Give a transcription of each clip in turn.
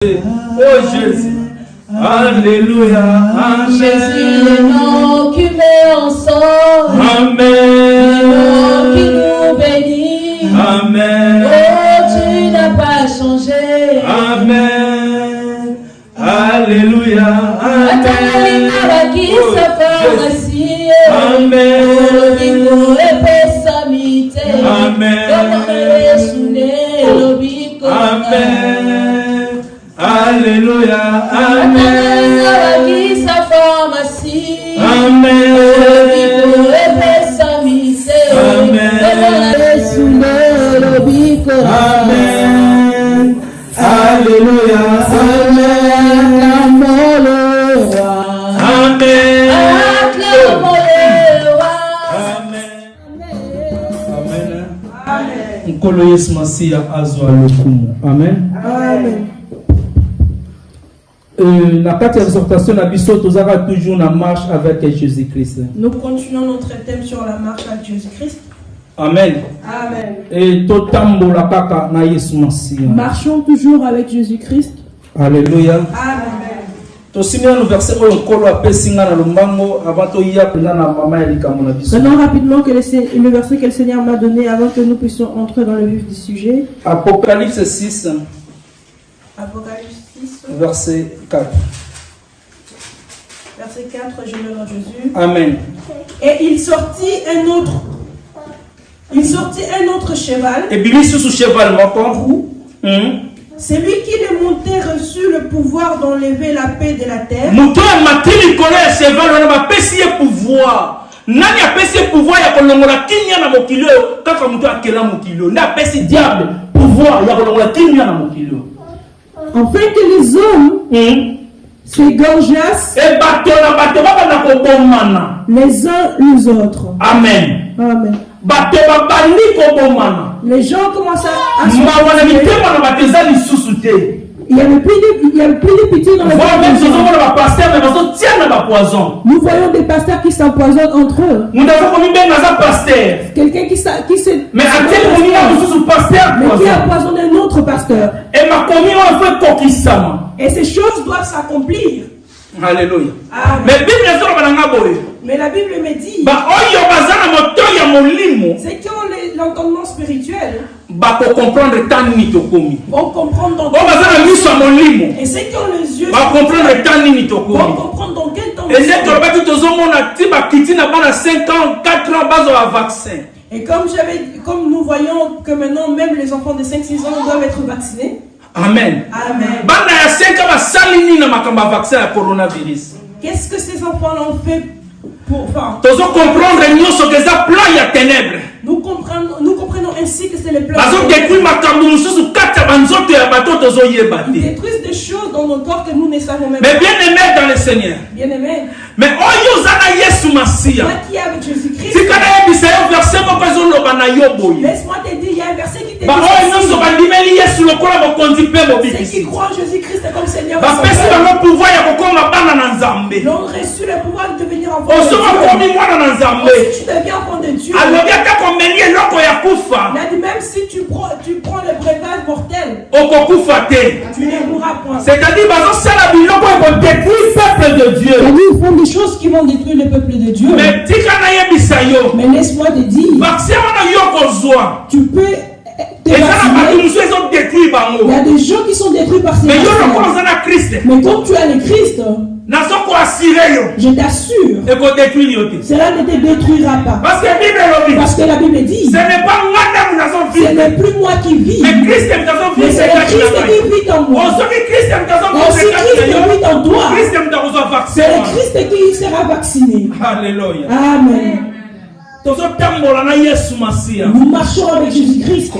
Oh Jésus, Alléluia, Amen. Jésus, le nom qui met ensemble, Amen. le nom qui nous bénit. Amen. Oh, tu n'as pas changé. Amen. Alléluia, Amen. Amen. Alléluia, Amen. Amen. Alléluia, Amen. La quatrième exhortation, la biso, toujours la marche avec Jésus-Christ. Nous continuons notre thème sur la marche avec Jésus-Christ. Amen. Amen. Et Marchons toujours avec Jésus-Christ. Alléluia. Amen. Maintenant rapidement que le verset que le Seigneur m'a donné avant que nous puissions entrer dans le vif du sujet. Apocalypse 6. Apocalypse 6. Verset 4. Verset 4, je le nom de Jésus. Amen. Et il sortit un autre cheval. Et Bibi sous cheval, roux. Celui qui le montait reçut le pouvoir d'enlever la paix de la terre. Nani apesi pouvoir ya kolongola kinya na mokilo kaka mutu akela mokilo na apesi diable pouvoir ya kolongola kinya na mokilo afin que les hommes s'égorgeassent et bato na bato baba na kobomana les uns les autres. Amen. Amen. Bato babandi kobomana les gens commencent à mawana mitema na bateza lisusu te. Il y avait plus de pitié dans le monde. Nous voyons des pasteurs qui s'empoisonnent entre eux. Quelqu'un qui se mais qui empoisonne un autre pasteur. Et ces choses doivent s'accomplir. Alléluia. Mais la Bible me dit c'est qui ont l'entendement spirituel vont comprendre et ceux qui ont les yeux vont comprendre dans quel temps. Et comme nous voyons que maintenant même les enfants de 5-6 ans doivent être vaccinés. Amen. Amen. Qu'est-ce que ces enfants ont fait pour nous comprenons ainsi que c'est le plan. Ils détruisent des choses dans nos corps que nous ne savons même pas. Mais bien aimé dans le Seigneur. Bien aimé. Mais toi qui es avec Jésus-Christ. Laisse-moi te dire, il y a un verset qui te dit ceux qui croient en Jésus-Christ comme Seigneur. Ils ont reçu le pouvoir de devenir enfant de Dieu. Si tu deviens enfant de Dieu, il a dit même si tu prends le breuvage mortel, tu ne mourras point. C'est-à-dire Dieu. Ils font des choses qui vont détruire le peuple de Dieu. Mais laisse-moi te dire, tu peux te vacciner. Il y a des gens qui sont détruits par ces vaccins. Mais quand tu as le Christ, je t'assure, cela ne te détruira pas. Parce que la Bible dit, ce n'est plus moi qui vis, mais c'est le Christ qui vit en moi. Et si Christ vit en toi, c'est le Christ qui sera vacciné. Alléluia. Amen. Nous marchons avec Jésus-Christ.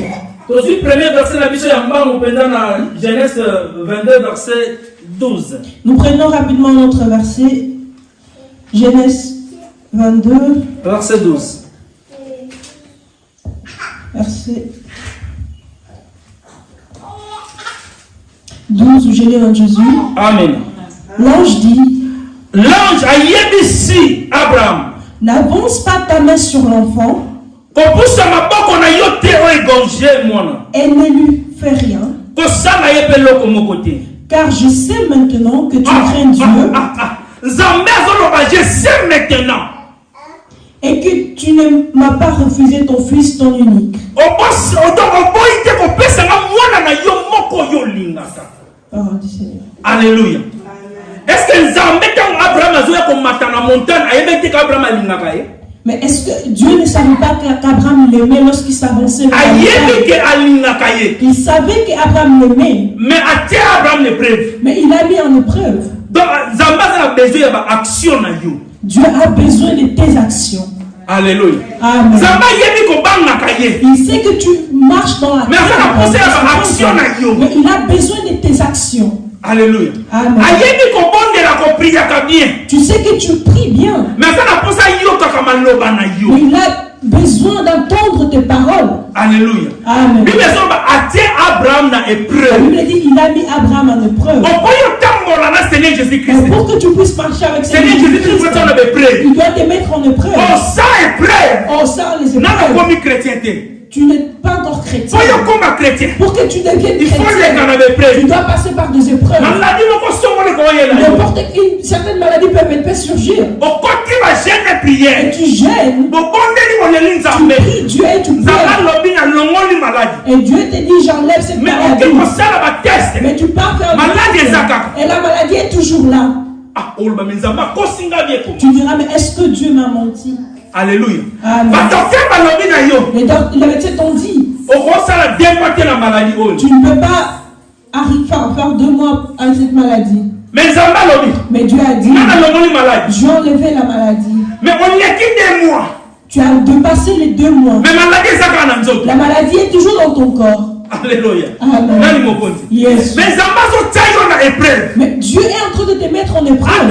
Premier verset la Bible en Genèse 22 verset 12. Nous prenons rapidement notre verset. Genèse 22 verset 12. Verset 12 où je lis en Jésus. Amen. L'ange dit, l'ange a yébisi Abraham. N'avance pas ta main sur l'enfant. Et ne lui fais rien. Car je sais maintenant que tu crains Dieu. Je sais maintenant. Et que tu ne m'as pas refusé ton fils, ton unique. Parole du Seigneur. Alléluia. Est-ce que Abraham a montagne? Mais est-ce que Dieu ne savait pas qu'Abraham l'aimait lorsqu'il s'avançait vers la montagne? Il savait qu'Abraham l'aimait. Mais il a mis en épreuve. Dieu a besoin de tes actions. Alléluia. Amen. Il sait que tu marches dans la terre. Mais il a besoin de tes actions. Alléluia. Amen. Tu sais que tu pries bien. Mais il a besoin d'entendre tes paroles. Alléluia. Amen. La Bible dit qu'il a mis Abraham en épreuve. Pour que tu puisses marcher avec Seigneur Jésus-Christ, il doit te mettre en épreuve. Oh, ça, les épreuves. Tu n'es pas encore chrétien. Pour que tu deviennes chrétien, tu dois passer par des épreuves. N'importe une certaine maladie peut surgir. Et tu gênes. Tu pries Dieu et tu pleures. Et Dieu te dit j'enlève cette maladie. Mais tu pars faire et la maladie est toujours là. Tu diras mais est-ce que Dieu m'a menti? Alléluia. Amen. Les médecins t'ont dit tu ne peux pas faire 2 mois avec cette maladie. Mais Dieu a dit j'ai enlevé la maladie. Mais on n'y a que 2 mois. Tu as dépassé les 2 mois. La maladie est toujours dans ton corps. Alléluia. Amen. Yes. Mais Dieu est en train de te mettre en épreuve.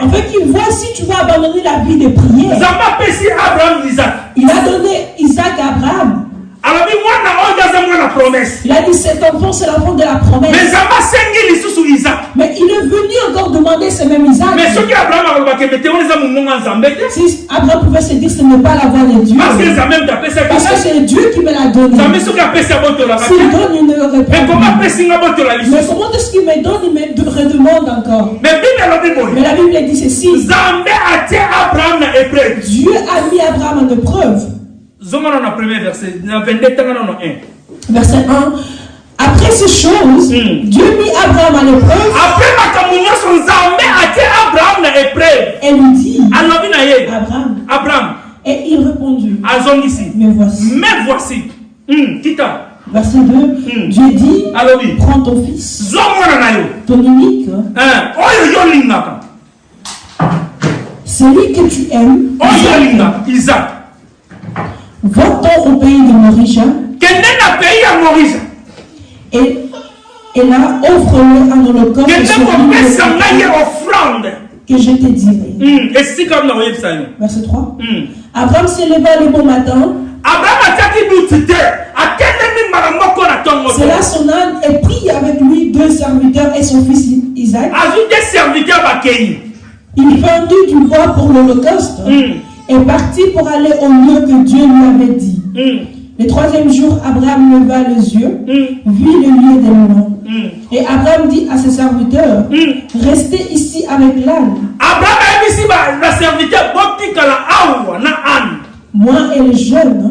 En fait, il voit si tu vas abandonner la vie de prière. Il a donné Isaac à Abraham. Il a dit cet enfant c'est l'enfant de la promesse. Mais il est venu encore demander ce même Isaac. Si Abraham pouvait se dire ce n'est pas la voix de Dieu. Parce que c'est Dieu qui me l'a donné. S'il donne, il ne répond. Mais comment est-ce qu'il me donne? Il me redemande encore. Mais la Bible dit ceci. Dieu a mis Abraham en épreuve. Verset 1. Après ces choses, Dieu mit Abraham à l'épreuve. Et lui dit Abraham. Et il répondit Mais voici. Verset 2. Dieu dit prends ton fils, ton unique, celui que tu aimes, Isaac. Va-t'en au pays de Moria. Et là, offre-le un holocauste que je te dirai. Verset 3. Abraham s'éleva le bon matin. C'est là son âne et prit avec lui 2 serviteurs et son fils Isaac. Il fendit du bois pour l'holocauste. Et partit pour aller au lieu que Dieu lui avait dit. Le 3e jour, Abraham leva les yeux, vit le lieu des moulins. Et Abraham dit à ses serviteurs, restez ici avec l'âne. Moi et le jeune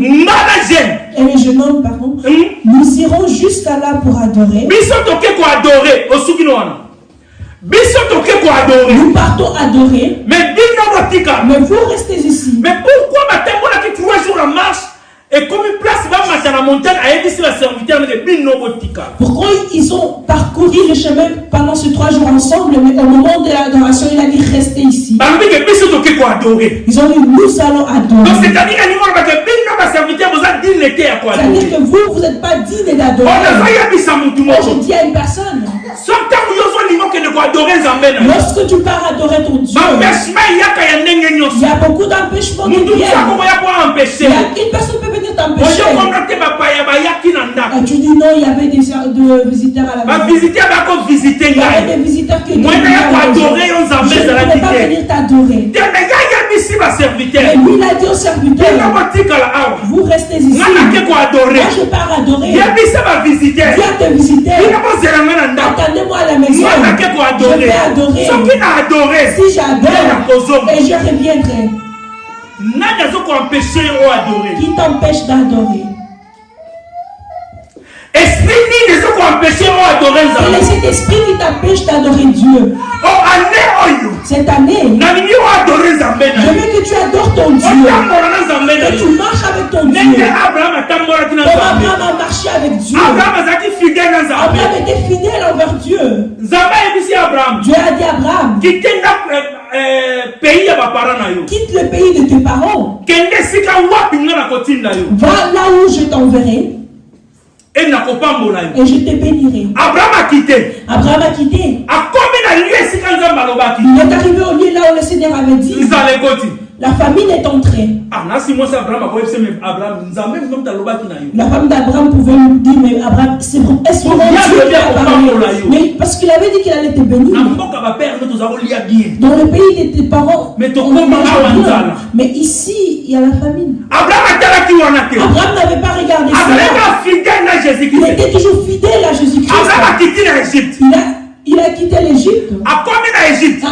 homme, pardon, nous irons jusqu'à là pour adorer. Nous partons adorer. Mais vous restez ici. Mais pourquoi maintenant on a 3 jours en marche et comme une place va marcher dans la montagne à aider la serviteur de pourquoi ils ont parcouru le chemin pendant ces 3 jours ensemble, mais au moment de l'adoration il a dit restez ici. Ils ont dit nous allons adorer. Donc c'est-à-dire que vous n'êtes pas digne d'adorer. Je dis à une personne, lorsque tu pars adorer ton Dieu, il y a beaucoup d'empêchements qui viennent. Il y a une personne peut venir t'empêcher. Et tu dis non, il y avait des visiteurs à la maison. Il y avait des visiteurs qui étaient venus à la maison. Je ne pouvais pas venir t'adorer. Et lui, il a dit au serviteur, vous restez ici. Moi, je pars adorer. Viens te visiter. Attendez-moi à la maison. Je vais adorer. Si j'adore, et je reviendrai. Qui t'empêche d'adorer? C'est cet esprit qui t'empêche d'adorer Dieu. Cette année, je veux que tu adores ton Dieu. Que tu marches avec ton Dieu. Comme Abraham a marché avec Dieu. Abraham était fidèle envers Dieu. Dieu a dit à Abraham, quitte le pays de tes parents. Va là où je t'enverrai. Et je te bénirai. Abraham a quitté. Il est arrivé au lieu là où le Seigneur avait dit. La famine est entrée. La femme d'Abraham pouvait lui dire, mais Abraham, c'est bon. Est-ce que Dieu qui a parlé? Mais parce qu'il avait dit qu'il allait te bénir. Dans le pays de tes parents, on mange bien. Mais ici, il y a la famine. Abraham n'avait pas regardé ça. Il était toujours fidèle à Jésus-Christ. Il a quitté l'Égypte.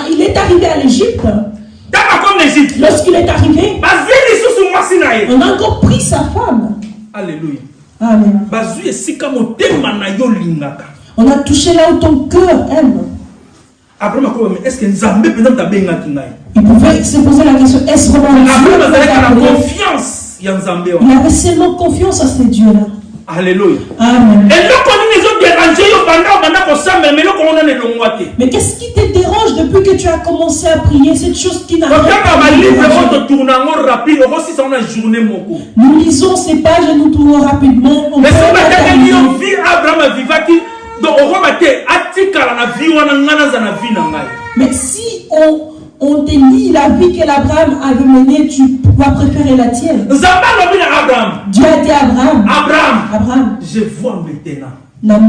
Il est arrivé à l'Égypte. Lorsqu'il est arrivé, on a encore pris sa femme. Alléluia. Amen. On a touché là où ton cœur aime. Est-ce que Nzambe peut-être t'a bien ngaki? Il pouvait se poser la question, est-ce vraiment Dieu? Il avait seulement confiance à ces dieux-là. Alléluia. Amen. Mais qu'est-ce qui te dérange depuis que tu as commencé à prier? Cette chose qui n'a rien à Nous lisons ces pages et nous tournons rapidement. Mais si on te lit la vie que l'Abraham avait menée, tu vas préférer la tienne. Dieu a dit à Abraham, je vois maintenant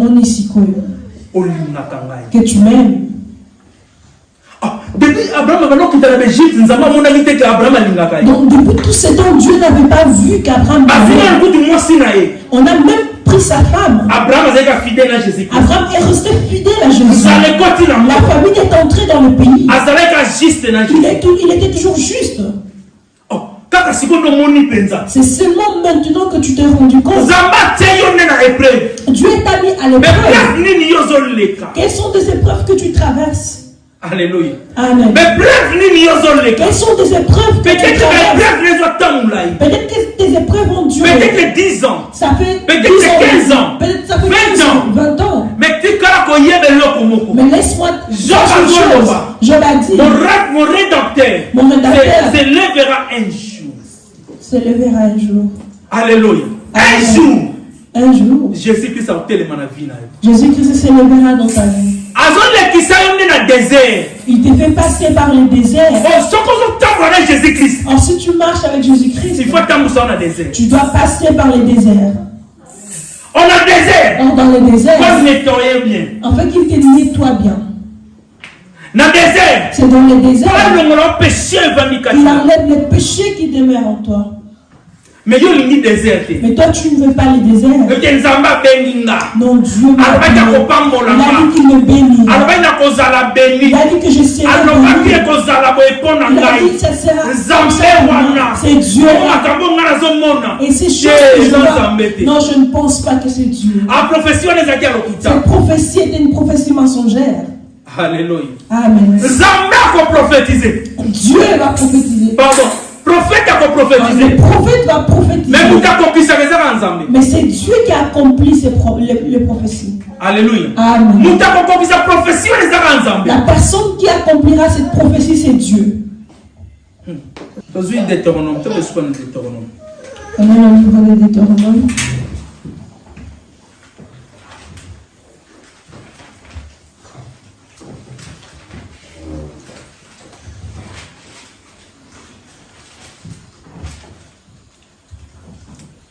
que tu m'aimes. Donc depuis tout ce temps, Dieu n'avait pas vu qu'Abraham on a même pris sa femme. Abraham est resté fidèle à Jésus. La famille est entrée dans le pays. Il était toujours juste. C'est seulement maintenant que tu t'es rendu compte. Dieu t'a mis à l'épreuve. Quelles sont des épreuves que tu traverses? Alléluia. Amen. Quelles sont des épreuves que tu traverses? Peut-être que tes épreuves ont duré. Peut-être 10 ans. Ça fait peut-être 15 ans. Peut-être ça fait 20 ans. 20 ans. Mais laisse-moi dire une chose. Je l'ai dit. Mon rédacteur se lèvera un jour. Alléluia. Un jour. Jésus-Christ a été Jésus-Christ se lèvera dans ta vie. Il te fait passer par le désert. Or, si tu marches avec Jésus-Christ, tu dois passer par le désert. Or, dans le désert, en fait, il te nettoie bien. C'est dans le désert qu'il enlève le péché qui demeure en toi. Mais toi tu ne veux pas les déserts. Non, Dieu m'a dit. Il a dit qu'il me bénit. Il a dit que je serai béni. Il a dit que ça sera. C'est Dieu. Et ces choses que je vois, non, je ne pense pas que c'est Dieu. Cette prophétie était une prophétie mensongère. Alléluia. Amen. Dieu va prophétiser. Pardon. Prophète a prophétisé. Le prophète va prophétiser. Mais c'est Dieu qui a accompli les prophéties. Alléluia. Amen. La personne qui accomplira cette prophétie, c'est Dieu. On a le livre de Deutéronome.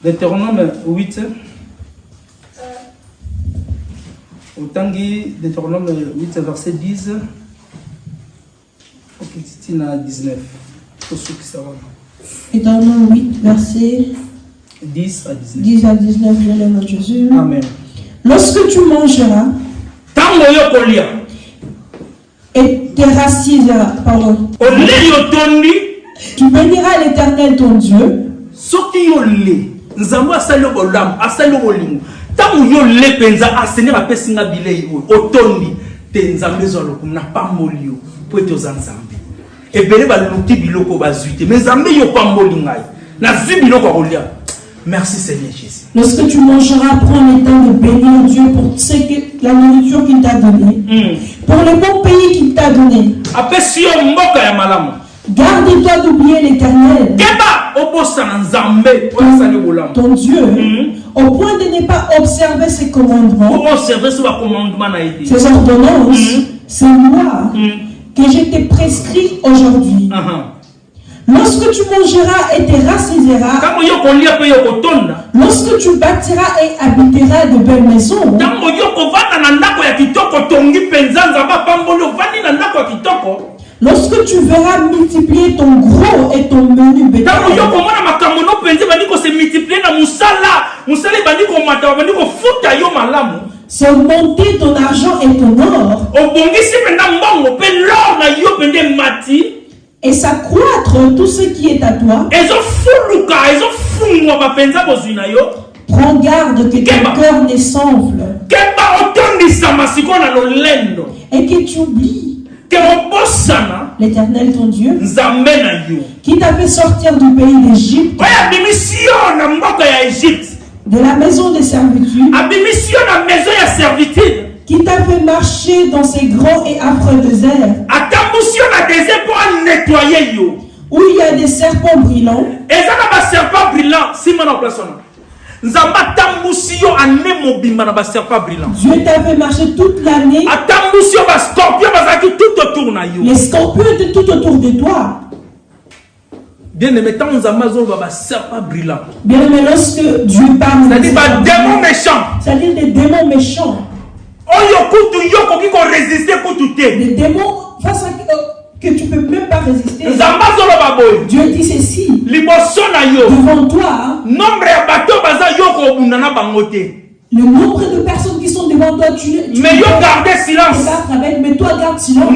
Deutéronome 8. Au Tanguy, Deutéronome 8, verset 10. Ok, c'est 19. Et dans Nom 8, versets 10 à 19. 10 à 19, je le nom de Jésus. Amen. Lorsque tu mangeras et te rassieras, pardon, tu béniras l'Éternel ton Dieu. Merci Seigneur Jésus. Lorsque tu mangeras, prends le temps de bénir Dieu pour la nourriture qu'il t'a donnée, pour le bon pays qu'il t'a donné. Garde-toi d'oublier l'Éternel, ton Dieu, au point de ne pas observer ses commandements, ses ordonnances, ses lois que je t'ai prescrites aujourd'hui. Lorsque tu mangeras et te rassasieras, lorsque tu bâtiras et habiteras de belles maisons, lorsque tu verras multiplier ton gros et ton menu bétail, c'est augmenter ton argent et ton or, et s'accroître tout ce qui est à toi. Prends garde que ton cœur ne s'enfle et que tu oublies l'Éternel ton Dieu qui t'a fait sortir du pays d'Égypte, de la maison de servitude, qui t'a fait marcher dans ces grands et affreux déserts, où il y a des serpents brillants. Dieu t'a fait marcher toute l'année. Les scorpions étaient tout autour de toi. Bien aimé, lorsque Dieu parle, c'est-à-dire des démons méchants. C'est-à-dire des démons méchants. Des démons face à que tu ne peux même pas résister. Dieu dit ceci. Devant toi, le nombre de personnes qui sont devant toi, tu garder silence. Mais toi, garde silence. Et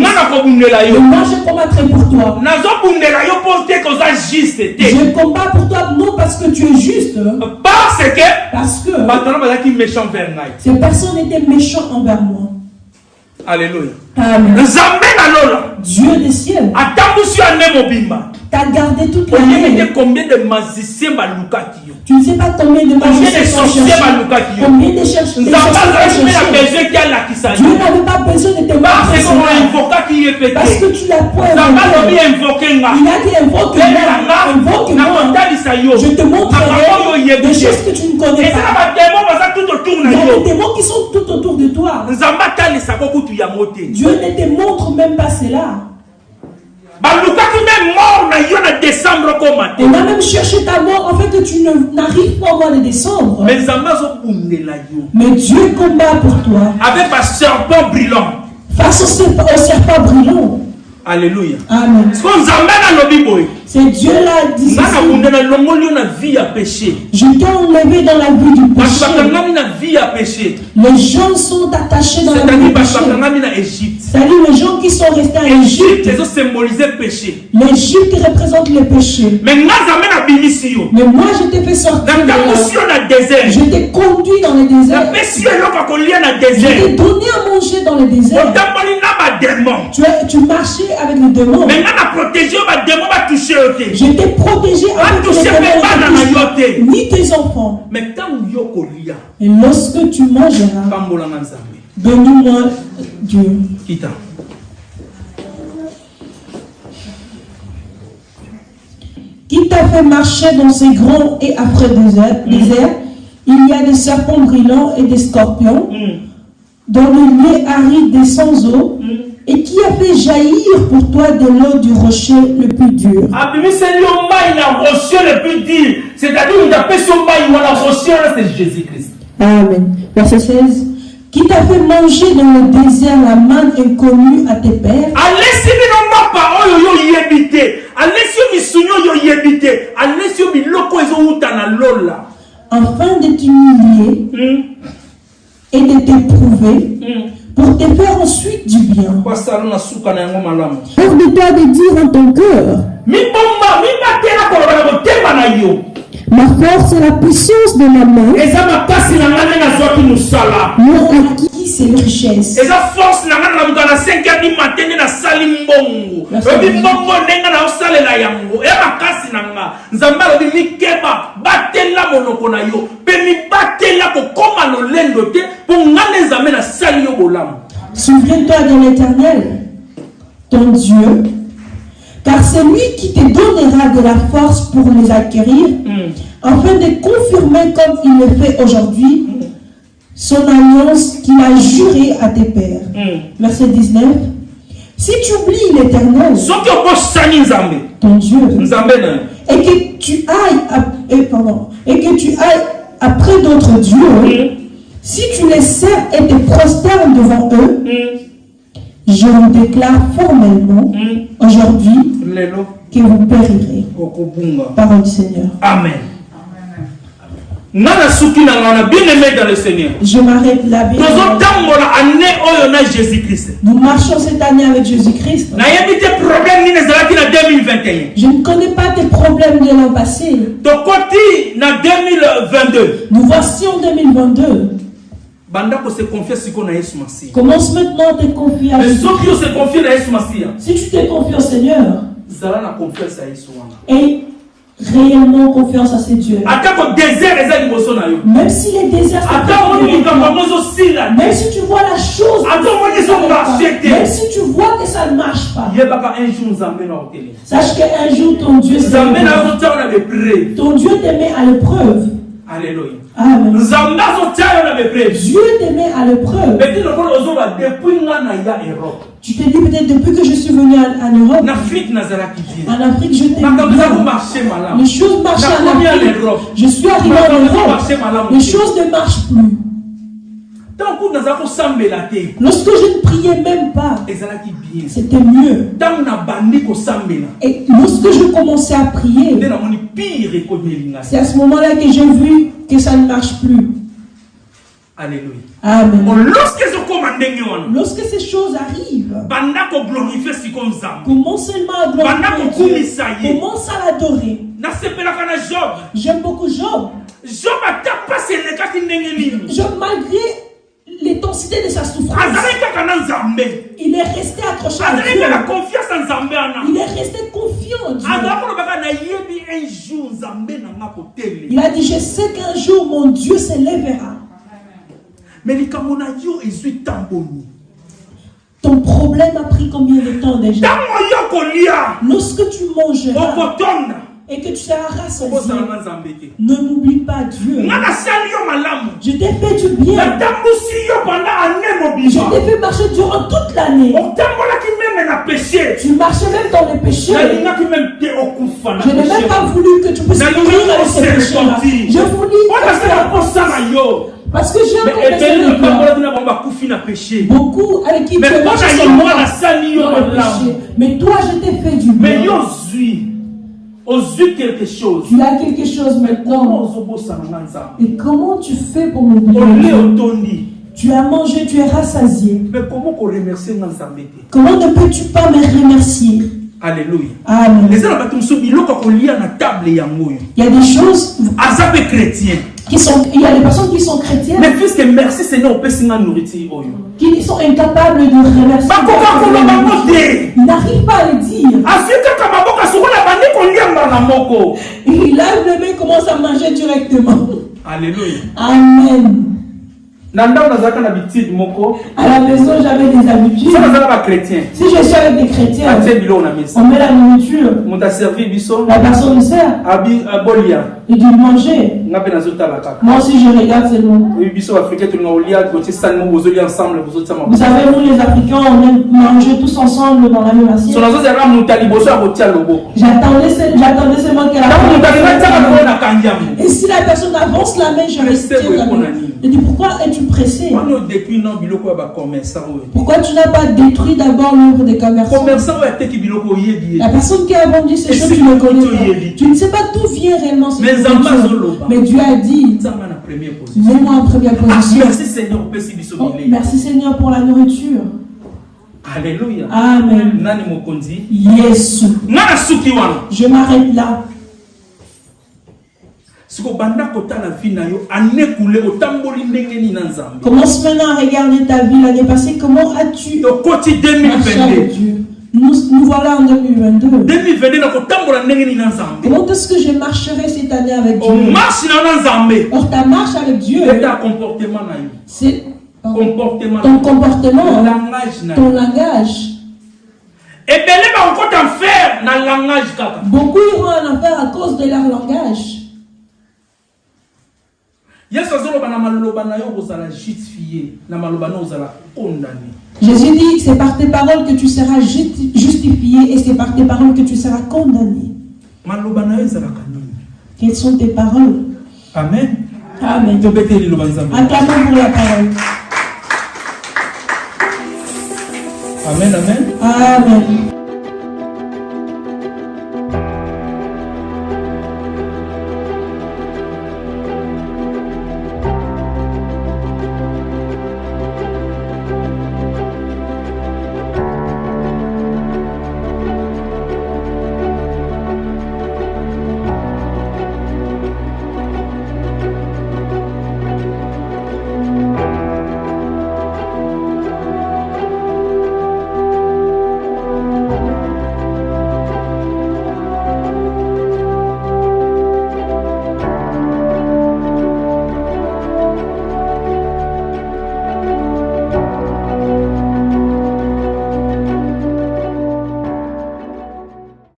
moi, je combattrai pour toi. Je combats pour toi, non parce que tu es juste. Parce que ces personnes étaient méchantes envers moi. Alléluia. Amen. Dieu des cieux t'as gardé toute l'année. Combien de magiciens tu ne sais pas combien de magiciens sont cherchés. Combien de chercheurs. Dieu n'avait pas besoin de te montrer parce que tu l'as point invoqué. Il a dit invoque-moi. Je te montrerai des choses que tu ne connais pas. Il y a des démons qui sont tout autour de toi. Dieu ne te montre même pas cela. On a même cherché ta mort afin que tu n'arrives pas au mois de décembre. Mais Dieu combat pour toi. Avec un serpent brillant. Face au serpent brillant. Alléluia. Amen. C'est Dieu l'a dit. Je t'ai enlevé dans la vie du péché. Les gens sont attachés dans la vie du péché. C'est-à-dire les gens qui sont restés en Égypte. L'Égypte représente le péché. Mais moi je t'ai fait sortir de là. Je t'ai conduit dans le désert. Je t'ai donné à manger dans le désert. Tu marchais avec les démons. Je t'ai protégé avec les démons, ni tes enfants. Et lorsque tu mangeras, bénis-moi Dieu. Qui t'a fait marcher dans ces grands et affreux déserts, il y a des serpents brillants et des scorpions, dans le lieu aride des sans eau, et qui a fait jaillir pour toi de l'eau du rocher le plus dur. C'est Jésus-Christ. Amen. Verset 16. Qui t'a fait manger dans le désert la manne inconnue à tes pères. afin de t'humilier et de t'éprouver pour te faire ensuite du bien. Hors de toi de dire en ton cœur, ma force et la puissance de ma main m'ont acquis ces richesses. Souviens-toi de l'Éternel, ton Dieu, car c'est lui qui te donnera de la force pour les acquérir, afin de confirmer comme il le fait aujourd'hui, son alliance qu'il a jurée à tes pères. Verset 19. Si tu oublies l'Éternel, ton Dieu, et que tu ailles après d'autres dieux, si tu les sers et te prosternes devant eux, je vous déclare formellement aujourd'hui que vous périrez. Parole du Seigneur. Amen. Bien-aimé dans le Seigneur. Je m'arrête là. Nous marchons cette année avec Jésus-Christ. Je ne connais pas tes problèmes de l'an passé. Nous voici en 2022. Commence maintenant à te confier à Jésus. Si tu te confies au Seigneur, et réellement confiance à ces dieux. Même si les déserts même si tu vois la chose, même si tu vois que ça ne marche pas, sache qu'un jour ton Dieu te met à l'épreuve. Alléluia. Amen. Dieu te met à l'épreuve. Tu te dis peut-être depuis que je suis venu en Europe, en Afrique je t'ai vu. Les choses marchaient en Afrique. Je suis arrivé en Europe. Les choses ne marchent plus. Lorsque je ne priais même pas, c'était mieux. Et lorsque je commençais à prier, c'est à ce moment-là que j'ai vu que ça ne marche plus. Alléluia. Amen. Lorsque ces choses arrivent, commence seulement à glorifier Dieu. Commence à l'adorer. J'aime beaucoup Job. Job, malgré l'intensité de sa souffrance, il est resté accroché à Dieu. Il est resté confiant en Dieu. Il a dit, je sais qu'un jour mon Dieu s'élèvera. Ton problème a pris combien de temps déjà? Lorsque tu mangeras et que tu seras rassasié, ne m'oublie pas Dieu. Je t'ai fait du bien. Je t'ai fait marcher durant toute l'année. Tu marchais même dans les péchés. Je n'ai même pas voulu que tu puisses mourir avec ces péchés-là. Je voulais parce que j'ai beaucoup avec qui tu es marché dans le péché. Mais toi, je t'ai fait du bien. Quelque chose. Tu as quelque chose maintenant. Et comment tu fais pour m'oublier? Tu as mangé, tu es rassasié. Mais comment ne peux-tu pas me remercier? Alléluia. Amen. Il y a des choses qui sont, il y a des personnes qui sont chrétiennes. Mais puisque merci Seigneur, qui sont incapables de remercier. Ils n'arrivent pas à le dire. Il lève le main et commence à manger directement. Alléluia. Amen. À la maison, j'avais des habitudes. Si je suis avec des chrétiens, on met la nourriture. La personne sert. Il dit manger. Moi aussi, je regarde seulement. Vous savez, nous les Africains, on aime manger tous ensemble dans la même assiette. J'attendais seulement qu'elle avance. Et si la personne avance la main, je reste la main. Je dis, pourquoi es-tu pressé? Pourquoi tu n'as pas détruit d'abord l'œuvre des commerçants? La personne qui a vendu ces choses, tu ne connais pas. Tu ne sais pas d'où vient réellement ce nourriture. Mais Dieu a dit, mets-moi en première position. Oh, merci Seigneur pour la nourriture. Alléluia. Amen. Yes. Je m'arrête là. Commence maintenant à regarder ta vie l'année passée. Comment as-tu marché avec Dieu? Nous voilà en 2022. Comment est-ce que je marcherai cette année avec Dieu? Or, ta marche avec Dieu, c'est ton comportement, ton langage. Beaucoup iront en enfer à cause de leur langage. Jésus dit, c'est par tes paroles que tu seras justifié et c'est par tes paroles que tu seras condamné. Quelles sont tes paroles? Amen. Amen. Acclamons pour la parole. Amen, amen. Amen.